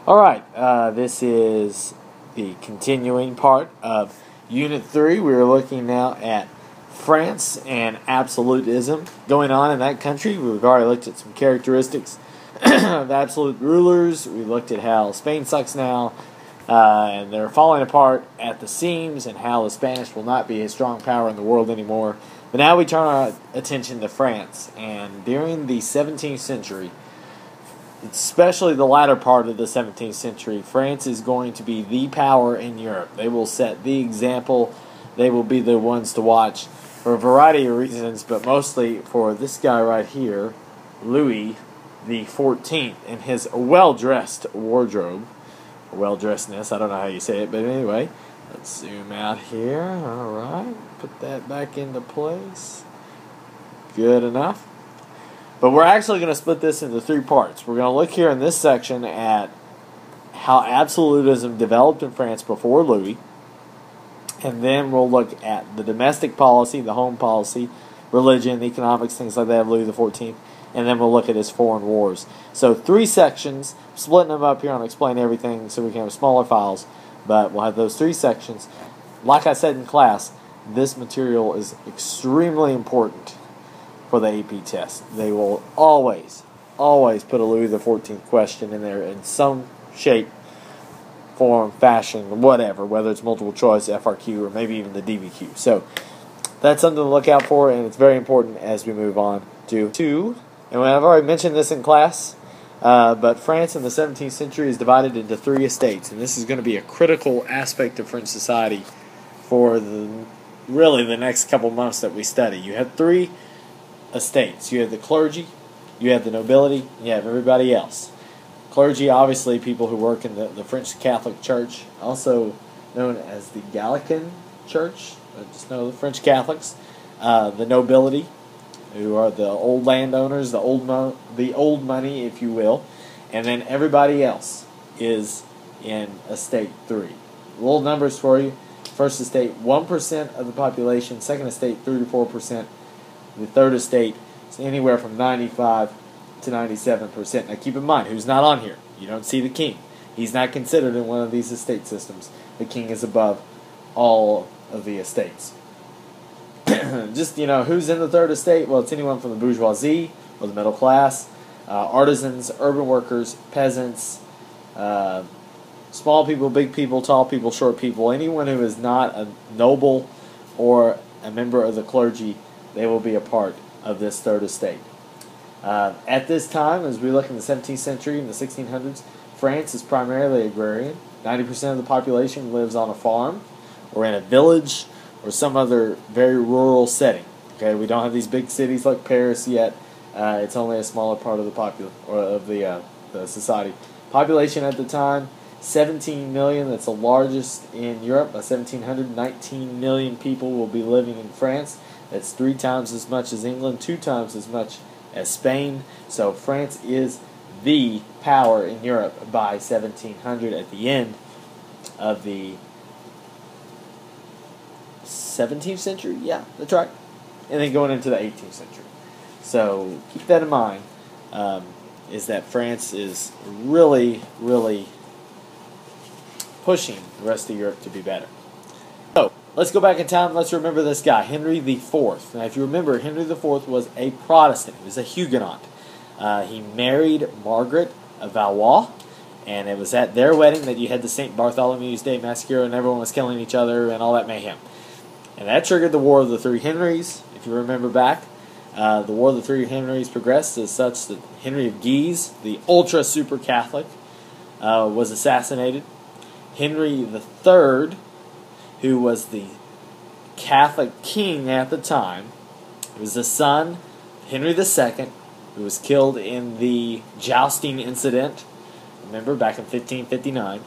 Alright, this is the continuing part of Unit 3. We are looking now at France and absolutism going on in that country. We've already looked at some characteristics of absolute rulers. We looked at how Spain sucks now, and they're falling apart at the seams, and how the Spanish will not be a strong power in the world anymore. But now we turn our attention to France, and during the 17th century, especially the latter part of the 17th century, France is going to be the power in Europe. They will set the example. They will be the ones to watch for a variety of reasons, but mostly for this guy right here, Louis the 14th, and his well-dressed wardrobe. Well-dressedness, I don't know how you say it, but anyway, let's zoom out here. Alright, put that back into place. Good enough. But we're actually going to split this into three parts. We're going to look here in this section at how absolutism developed in France before Louis. And then we'll look at the domestic policy, the home policy, religion, economics, things like that of Louis XIV. And then we'll look at his foreign wars. So three sections, splitting them up here and explain everything so we can have smaller files. But we'll have those three sections. Like I said in class, this material is extremely important for the AP test. They will always put a Louis XIV question in there in some shape, form, fashion, whatever, whether it's multiple choice, FRQ, or maybe even the DBQ. So that's something to look out for, and it's very important as we move on to two. And I've already mentioned this in class, but France in the 17th century is divided into three estates, and this is going to be a critical aspect of French society for really the next couple months that we study. You have three estates. You have the clergy, you have the nobility, and you have everybody else. Clergy, obviously, people who work in the French Catholic Church, also known as the Gallican Church, just know the French Catholics. The nobility, who are the old landowners, the old money, if you will. And then everybody else is in estate 3. Little numbers for you. First estate, 1% of the population. Second estate, 3 to 4%. The third estate is anywhere from 95 to 97%. Now keep in mind, who's not on here? You don't see the king. He's not considered in one of these estate systems. The king is above all of the estates. Just, who's in the third estate? Well, it's anyone from the bourgeoisie or the middle class, artisans, urban workers, peasants, small people, big people, tall people, short people. Anyone who is not a noble or a member of the clergy, they will be a part of this third estate. At this time, as we look in the 17th century and the 1600s, France is primarily agrarian. 90% of the population lives on a farm or in a village or some other very rural setting. Okay, we don't have these big cities like Paris yet. It's only a smaller part of the society. Population at the time, 17 million. That's the largest in Europe. By 1700, 19 million people will be living in France. That's 3 times as much as England, 2 times as much as Spain. So France is the power in Europe by 1700 at the end of the 17th century? Yeah, that's right. And then going into the 18th century. So keep that in mind, is that France is really, really pushing the rest of Europe to be better. So let's go back in time. Let's remember this guy, Henry IV. Now, if you remember, Henry IV was a Protestant. He was a Huguenot. He married Margaret of Valois, and it was at their wedding that you had the St. Bartholomew's Day massacre, and everyone was killing each other and all that mayhem. And that triggered the War of the Three Henrys, if you remember back. The War of the Three Henrys progressed as such that Henry of Guise, the ultra-super Catholic, was assassinated. Henry III, who was the Catholic king at the time, was the son of Henry II, who was killed in the jousting incident. Remember, back in 1559.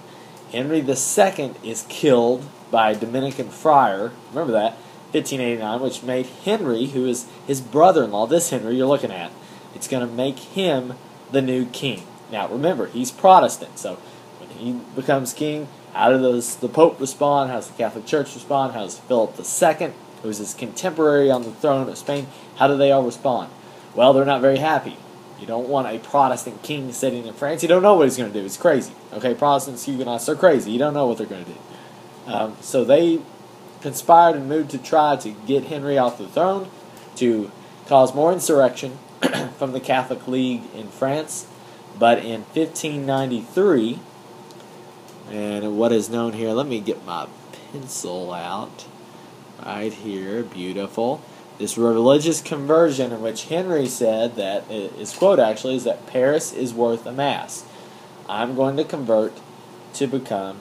Henry II is killed by a Dominican friar. Remember that, 1589, which made Henry, who is his brother-in-law, this Henry you're looking at, it's going to make him the new king. Now, remember, he's Protestant, so when he becomes king, how does the Pope respond? How does the Catholic Church respond? How does Philip II, who is his contemporary on the throne of Spain, how do they all respond? Well, they're not very happy. You don't want a Protestant king sitting in France. You don't know what he's going to do. It's crazy. Okay, Protestants, Huguenots, they're crazy. You don't know what they're going to do. So they conspired and moved to try to get Henry off the throne, to cause more insurrection from the Catholic League in France. But in 1593, and what is known here, let me get my pencil out right here, beautiful. This religious conversion in which Henry said that, his quote actually is that Paris is worth a mass. I'm going to convert to become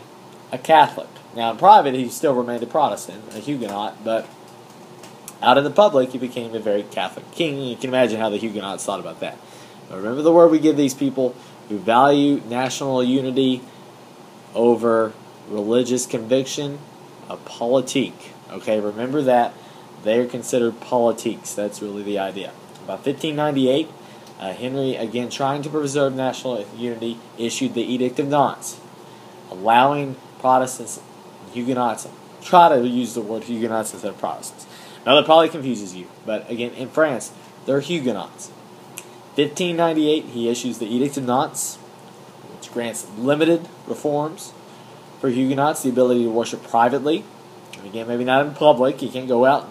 a Catholic. Now in private he still remained a Protestant, a Huguenot, but out in the public he became a very Catholic king. You can imagine how the Huguenots thought about that. But remember the word we give these people who value national unity over religious conviction? A politique. Okay, remember that. They are considered politiques. That's really the idea. About 1598, Henry, again trying to preserve national unity, issued the Edict of Nantes, allowing Protestants and Huguenots, try to use the word Huguenots instead of Protestants. Now that probably confuses you, but again, in France, they're Huguenots. 1598, he issues the Edict of Nantes, which grants limited reforms for Huguenots, the ability to worship privately. And again, maybe not in public. You can't go out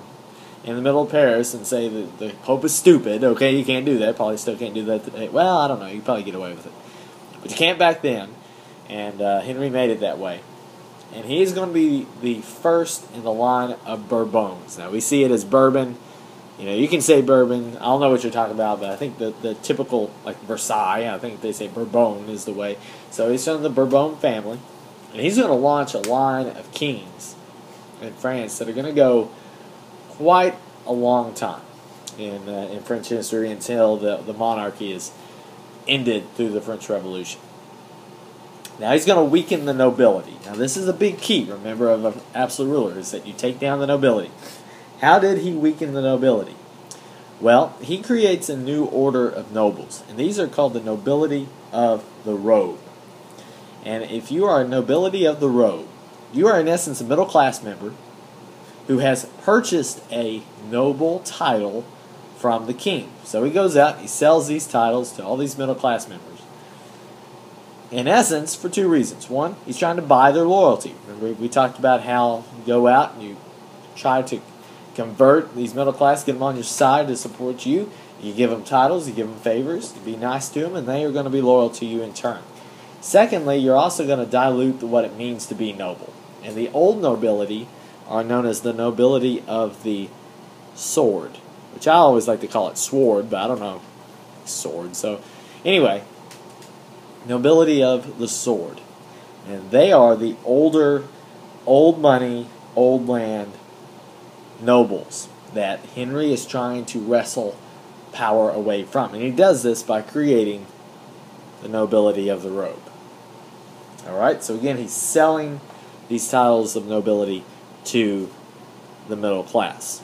in the middle of Paris and say that the Pope is stupid. Okay, you can't do that. Probably still can't do that today. Well, I don't know. You can probably get away with it. But you can't back then. And Henry made it that way. And he's going to be the first in the line of Bourbons. Now, we see it as Bourbon. You know, you can say Bourbon. I don't know what you're talking about, but I think the typical, like Versailles, I think they say Bourbon is the way. So he's from the Bourbon family. And he's going to launch a line of kings in France that are going to go quite a long time in French history until the monarchy is ended through the French Revolution. Now he's going to weaken the nobility. Now this is a big key, remember, of an absolute ruler, is that you take down the nobility. How did he weaken the nobility? Well, he creates a new order of nobles, and these are called the nobility of the robe. And if you are a nobility of the robe, you are in essence a middle-class member who has purchased a noble title from the king. So he goes out, he sells these titles to all these middle-class members. In essence, for two reasons. One, he's trying to buy their loyalty. Remember, we talked about how you go out and you try to convert these middle class, get them on your side to support you. You give them titles, you give them favors, you be nice to them, and they are going to be loyal to you in turn. Secondly, you're also going to dilute what it means to be noble. And the old nobility are known as the nobility of the sword, which I always like to call it sword, but I don't know, sword. So anyway, nobility of the sword. And they are the older, old money, old land nobles that Henry is trying to wrestle power away from. And he does this by creating the nobility of the robe. Alright, so again, he's selling these titles of nobility to the middle class.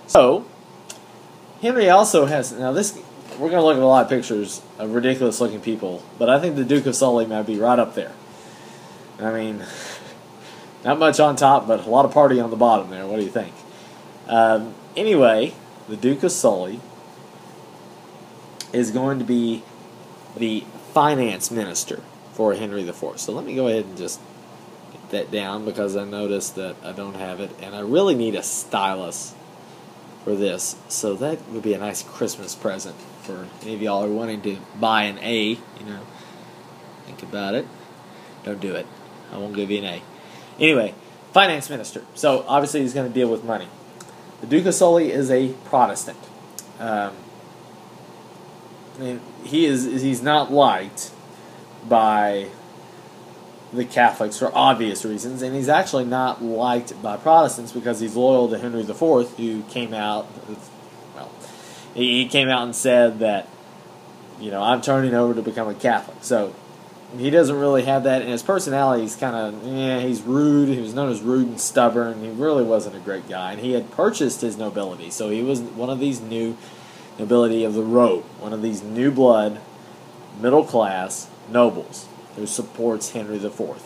So, Henry also has, now this, we're going to look at a lot of pictures of ridiculous looking people, but I think the Duke of Sully might be right up there. I mean, not much on top, but a lot of party on the bottom there. What do you think? Anyway, the Duke of Sully is going to be the finance minister for Henry IV. So let me go ahead and just get that down because I noticed that I don't have it, and I really need a stylus for this. So that would be a nice Christmas present for any of y'all who are wanting to buy an A. You know, think about it. Don't do it. I won't give you an A. Anyway, finance minister. So obviously he's going to deal with money. The Duke of Sully is a Protestant. And he's not liked by the Catholics for obvious reasons, and he's actually not liked by Protestants because he's loyal to Henry IV, who came out, well, he came out and said that, you know, I'm turning over to become a Catholic. So he doesn't really have that, and his personality is kind of, he's rude. He was known as rude and stubborn. He really wasn't a great guy, and he had purchased his nobility, so he was one of these new nobility of the robe, one of these new blood, middle class nobles who supports Henry IV.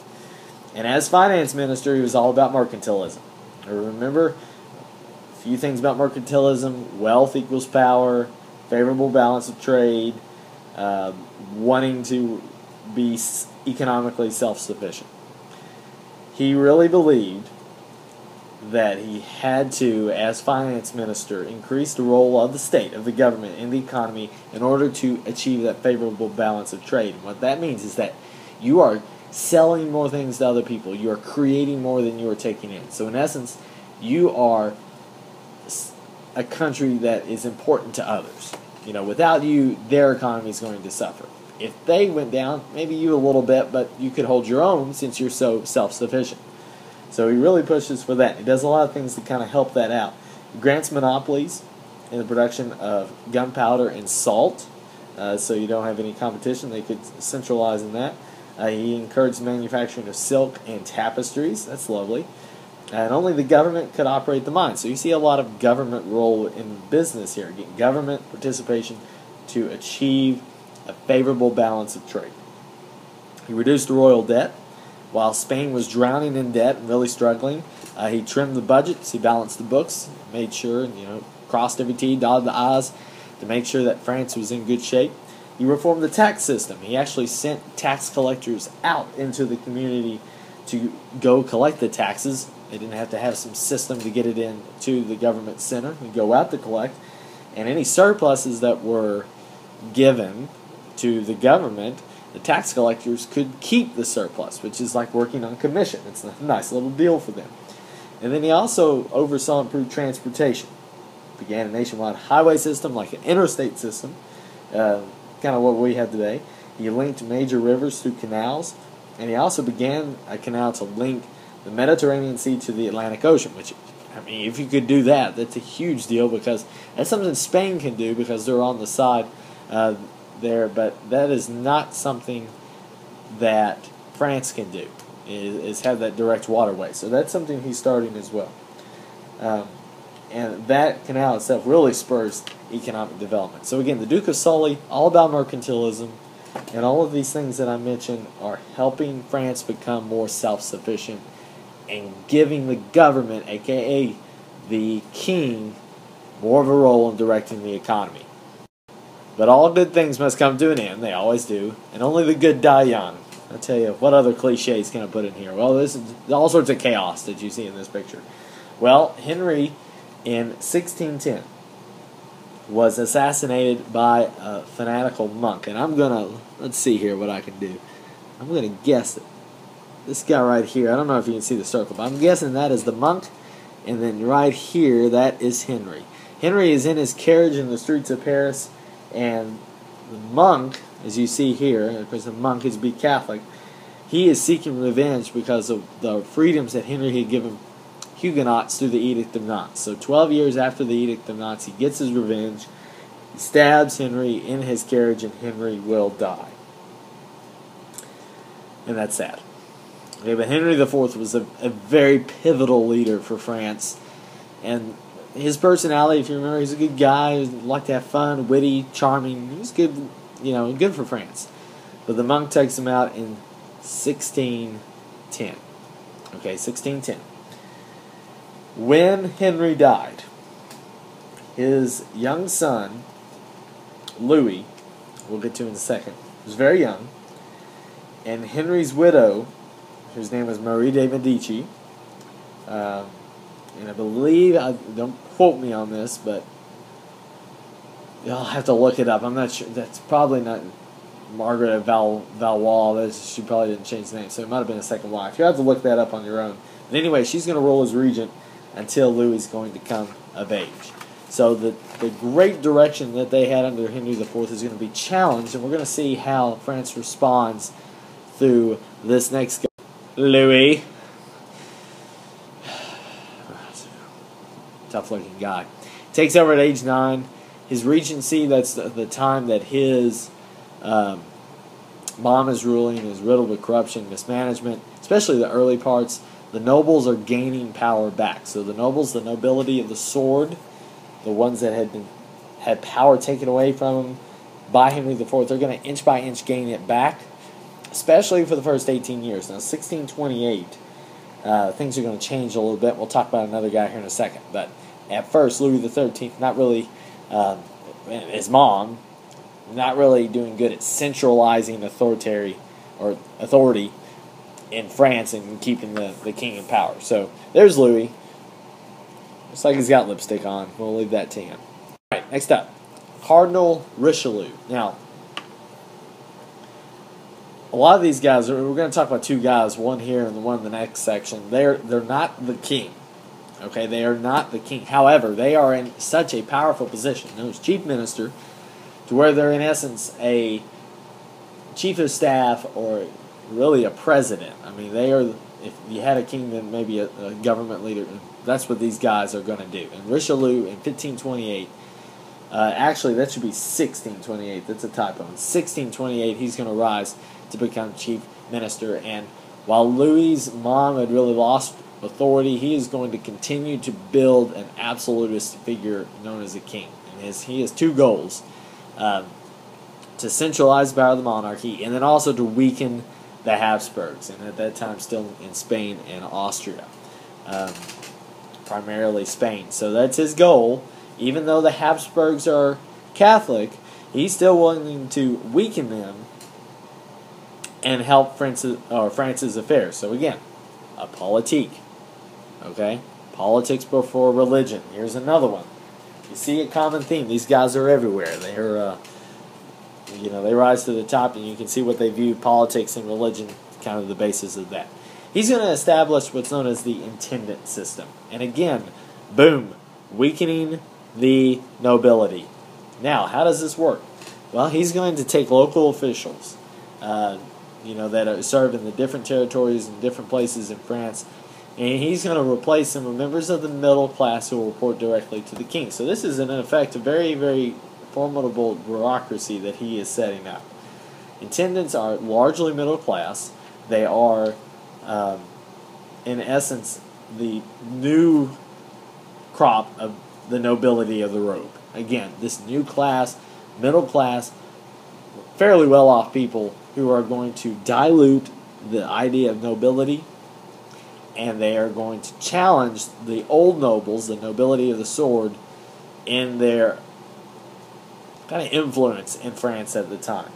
And as finance minister, he was all about mercantilism. Remember, a few things about mercantilism: wealth equals power, favorable balance of trade, wanting to be economically self-sufficient. He really believed that he had to, as finance minister, increase the role of the state, of the government, in the economy in order to achieve that favorable balance of trade. And what that means is that you are selling more things to other people. You are creating more than you are taking in. So in essence, you are a country that is important to others. You know, without you, their economy is going to suffer. If they went down, maybe you a little bit, but you could hold your own since you're so self-sufficient. So he really pushes for that. He does a lot of things to kind of help that out. He grants monopolies in the production of gunpowder and salt, so you don't have any competition. They could centralize in that. He encouraged manufacturing of silk and tapestries. That's lovely. And only the government could operate the mines. So you see a lot of government role in business here. Again, government participation to achieve a favorable balance of trade. He reduced the royal debt. While Spain was drowning in debt and really struggling, he trimmed the budgets, he balanced the books, made sure, crossed every T, dotted the I's to make sure that France was in good shape. He reformed the tax system. He actually sent tax collectors out into the community to go collect the taxes. They didn't have to have some system to get it into the government center. They go out to collect. And any surpluses that were given to the government, the tax collectors could keep the surplus, which is like working on commission. It's a nice little deal for them. And then he also oversaw improved transportation. Began a nationwide highway system, like an interstate system, kind of what we have today. He linked major rivers through canals, and he also began a canal to link the Mediterranean Sea to the Atlantic Ocean, which, I mean, if you could do that, that's a huge deal, because that's something Spain can do because they're on the side there, but that is not something that France can do, is have that direct waterway. So that's something he's starting as well. And that canal itself really spurs economic development. So again, the Duke of Sully, all about mercantilism, and all of these things that I mentioned are helping France become more self-sufficient and giving the government, aka the king, more of a role in directing the economy. But all good things must come to an end. They always do. And only the good die young. I'll tell you, what other cliches can I put in here? Well, this is all sorts of chaos that you see in this picture. Well, Henry, in 1610, was assassinated by a fanatical monk. And I'm going to, let's see here what I can do. I'm going to guess it. This guy right here, I don't know if you can see the circle, but I'm guessing that is the monk. And then right here, that is Henry. Henry is in his carriage in the streets of Paris. And the monk, as you see here, of course the monk is be Catholic, he is seeking revenge because of the freedoms that Henry had given Huguenots through the Edict of Nantes. So 12 years after the Edict of Nantes, he gets his revenge, he stabs Henry in his carriage, and Henry will die. And that's sad. Okay, but Henry IV was a very pivotal leader for France, and his personality, if you remember, he's a good guy. He liked to have fun, witty, charming. He was good, good for France. But the monk takes him out in 1610. Okay, 1610. When Henry died, his young son, Louis, we'll get to in a second, was very young, and Henry's widow, whose name was Marie de Medici, and I believe, don't quote me on this, but I'll have to look it up. I'm not sure. That's probably not Margaret of Valois. She probably didn't change the name, so it might have been a second wife. You have to look that up on your own. But anyway, she's going to rule as regent until Louis is going to come of age. So the great direction that they had under Henry IV is going to be challenged, and we're going to see how France responds through this next guy. Louis. Tough-looking guy. Takes over at age 9. His regency, that's the time that his mom is ruling, is riddled with corruption, mismanagement, especially the early parts. The nobles are gaining power back. So the nobles, the nobility of the sword, the ones that had power taken away from them by Henry IV, they're going to inch by inch gain it back, especially for the first 18 years. Now, 1628, things are going to change a little bit. We'll talk about another guy here in a second. But at first, Louis XIII, not really his mom, not really doing good at centralizing authority in France and keeping the king in power. So there's Louis. Looks like he's got lipstick on. We'll leave that to him. All right, next up, Cardinal Richelieu. Now, a lot of these guys, we're going to talk about two guys, one here and one in the next section. They're not the king. Okay, they are not the king. However, they are in such a powerful position. As chief minister, to where they're in essence a chief of staff or really a president. I mean, they are. If you had a king, then maybe a government leader. That's what these guys are going to do. And Richelieu in 1528. Actually, that should be 1628. That's a typo. In 1628, he's going to rise to become chief minister. And while Louis's mom had really lost authority, he is going to continue to build an absolutist figure known as a king. And he has two goals: to centralize the power of the monarchy, and then also to weaken the Habsburgs, and at that time still in Spain and Austria, primarily Spain. So that's his goal. Even though the Habsburgs are Catholic, he's still willing to weaken them and help France's affairs. So again, a politique. Okay? Politics before religion. Here's another one. You see a common theme. These guys are everywhere. They're, they rise to the top, and you can see what they view politics and religion, kind of the basis of that. He's going to establish what's known as the intendant system. And again, boom, weakening the nobility. Now, how does this work? Well, he's going to take local officials, that serve in the different territories and different places in France, and he's going to replace them with members of the middle class who will report directly to the king. So this is, in effect, a very, very formidable bureaucracy that he is setting up. Intendants are largely middle class. They are, in essence, the new crop of the nobility of the robe. Again, this new class, middle class, fairly well-off people who are going to dilute the idea of nobility, and they are going to challenge the old nobles, the nobility of the sword, in their kind of influence in France at the time.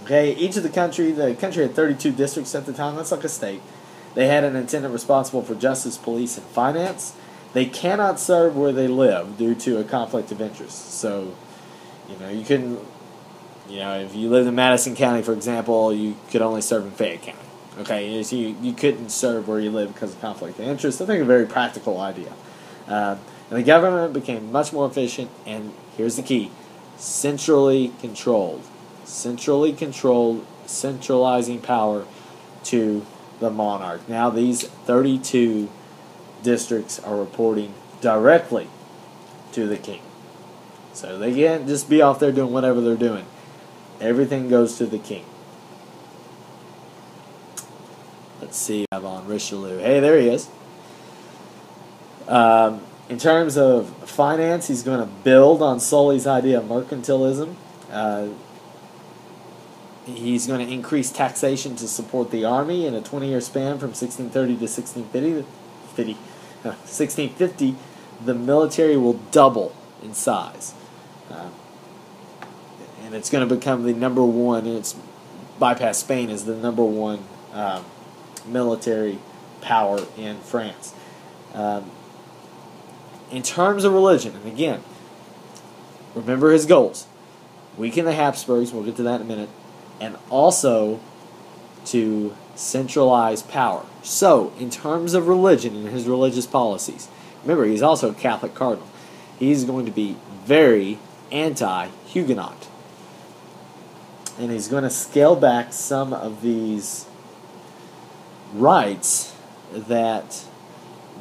Okay, each of the country had 32 districts at the time. That's like a state. They had an intendant responsible for justice, police, and finance. They cannot serve where they live due to a conflict of interest. So, you couldn't, if you lived in Madison County, for example, you could only serve in Fayette County. Okay, so you couldn't serve where you live because of conflict of interest. I think a very practical idea. And the government became much more efficient, and here's the key: centrally controlled. Centrally controlled, centralizing power to the monarch. Now these 32 districts are reporting directly to the king. So they can't just be off there doing whatever they're doing. Everything goes to the king. Let's see, I have on Richelieu. Hey, there he is. In terms of finance, he's going to build on Sully's idea of mercantilism. He's going to increase taxation to support the army in a 20-year span from 1630 to 1650. The military will double in size. And it's going to become the number one, and it's bypass Spain as the number one military power in France. In terms of religion, and again, remember his goals: weaken the Habsburgs, we'll get to that in a minute, and also to centralize power. So, in terms of religion and his religious policies, remember, he's also a Catholic cardinal. He's going to be very anti-Huguenot. And he's going to scale back some of these rights that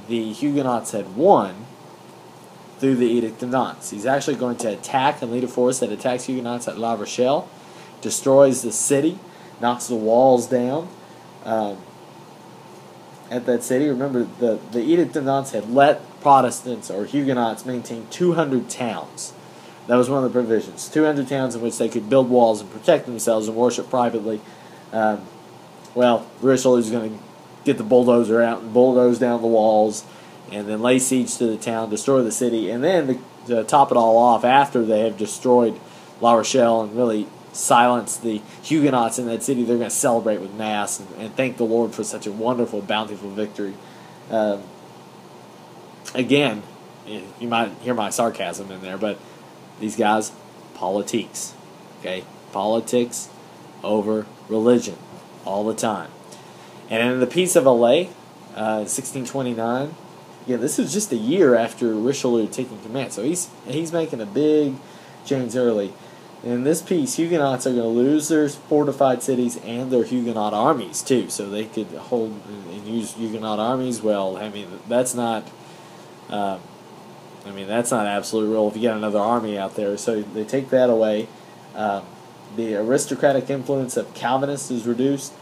the Huguenots had won through the Edict of Nantes. He's actually going to attack and lead a force that attacks Huguenots at La Rochelle, destroys the city, knocks the walls down at that city. Remember, the Edict of Nantes had let Protestants or Huguenots maintain 200 towns. That was one of the provisions. 200 towns in which they could build walls and protect themselves and worship privately. Richelieu's going to get the bulldozer out and bulldoze down the walls and then lay siege to the town, destroy the city, and then to top it all off, after they have destroyed La Rochelle and really silence the Huguenots in that city. They're going to celebrate with Mass and thank the Lord for such a wonderful, bountiful victory. Again, you might hear my sarcasm in there, but these guys, politics. Okay? Politics over religion all the time. And in the Peace of Alais, 1629, again, this is just a year after Richelieu taking command, so he's making a big change early. In this peace, Huguenots are going to lose their fortified cities and their Huguenot armies too. So they could hold and use Huguenot armies. Well, I mean that's not absolute rule if you get another army out there. So they take that away. The aristocratic influence of Calvinists is reduced,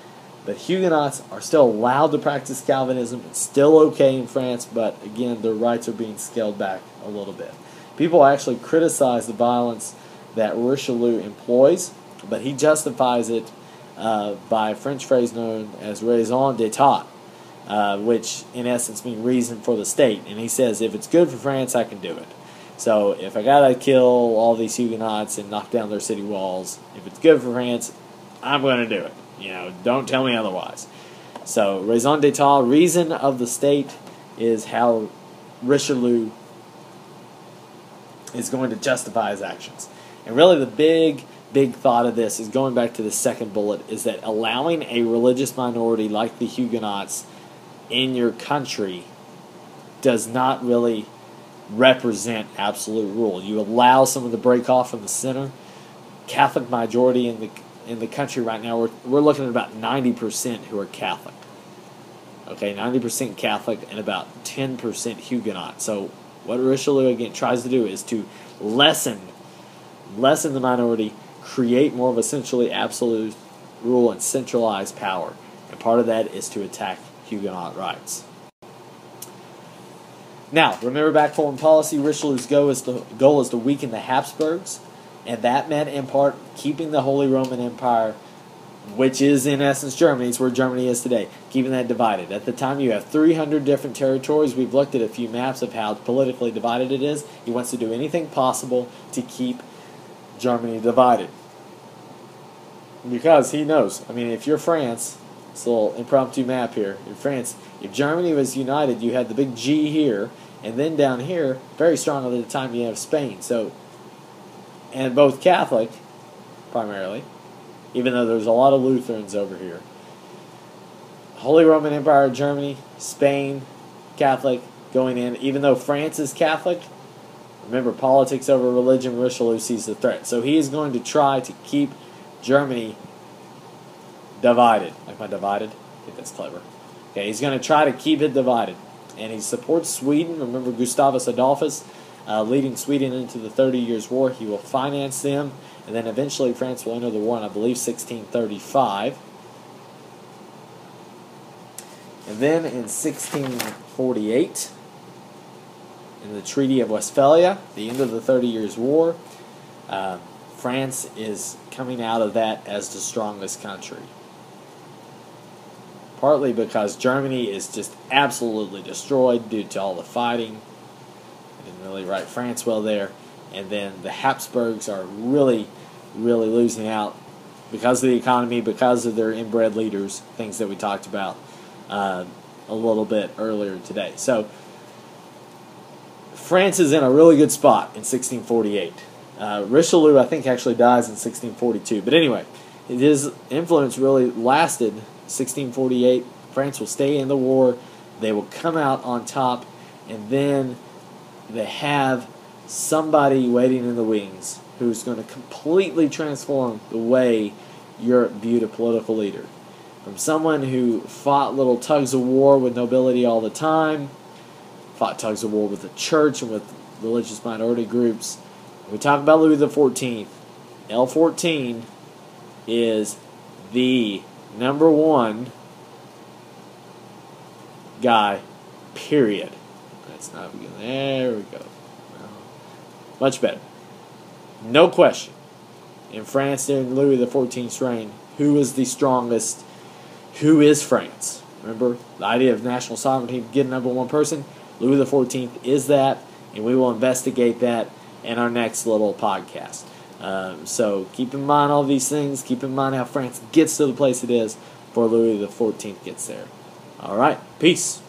but Huguenots are still allowed to practice Calvinism. It's still okay in France, but again, their rights are being scaled back a little bit. People actually criticize the violence that Richelieu employs, but he justifies it by a French phrase known as raison d'etat, which in essence means reason for the state. And he says, if it's good for France, I can do it. So if I gotta kill all these Huguenots and knock down their city walls, if it's good for France, I'm going to do it. Don't tell me otherwise. So raison d'etat, reason of the state, is how Richelieu is going to justify his actions. And really the big thought of this is going back to the second bullet, is that allowing a religious minority like the Huguenots in your country does not really represent absolute rule. You allow someone to break off from the center. Catholic majority in the country right now, we're looking at about 90% who are Catholic. Okay, 90% Catholic and about 10% Huguenot. So what Richelieu again tries to do is to lessen the minority, create more of a centrally absolute rule and centralized power. And part of that is to attack Huguenot rights. Now, remember back foreign policy, Richelieu's goal is to weaken the Habsburgs, and that meant in part keeping the Holy Roman Empire, which is in essence Germany. It's where Germany is today, keeping that divided. At the time, you have 300 different territories. We've looked at a few maps of how politically divided it is. He wants to do anything possible to keep Germany divided. Because he knows, if you're France, it's a little impromptu map here. In France, if Germany was united, you had the big G here, and then down here, very strong at the time, you have Spain. So, and both Catholic, primarily, even though there's a lot of Lutherans over here. Holy Roman Empire, Germany, Spain, Catholic, going in. Even though France is Catholic, remember, politics over religion, Richelieu sees the threat. So he is going to try to keep Germany divided. Like my divided? I think that's clever. Okay, he's going to try to keep it divided. And he supports Sweden. Remember Gustavus Adolphus leading Sweden into the 30 Years' War. He will finance them. And then eventually France will enter the war in, I believe, 1635. And then in 1648, in the Treaty of Westphalia, the end of the 30 Years' War, France is coming out of that as the strongest country. Partly because Germany is just absolutely destroyed due to all the fighting. They didn't really right France well there. And then the Habsburgs are really, really losing out because of the economy, because of their inbred leaders, things that we talked about a little bit earlier today. So France is in a really good spot in 1648. Richelieu, I think, actually dies in 1642. But anyway, his influence really lasted 1648. France will stay in the war. They will come out on top. And then they have somebody waiting in the wings who's going to completely transform the way Europe viewed a political leader. From someone who fought little tugs of war with nobility all the time, fought tugs of war with the church and with religious minority groups. We talk about Louis XIV. L14 is the number one guy, period. That's not good. There we go. Much better. No question. In France during Louis XIV's reign, who is the strongest? Who is France? Remember, the idea of national sovereignty, get number one person. Louis XIV is that, and we will investigate that in our next little podcast. So keep in mind all these things. Keep in mind how France gets to the place it is before Louis XIV gets there. All right, peace.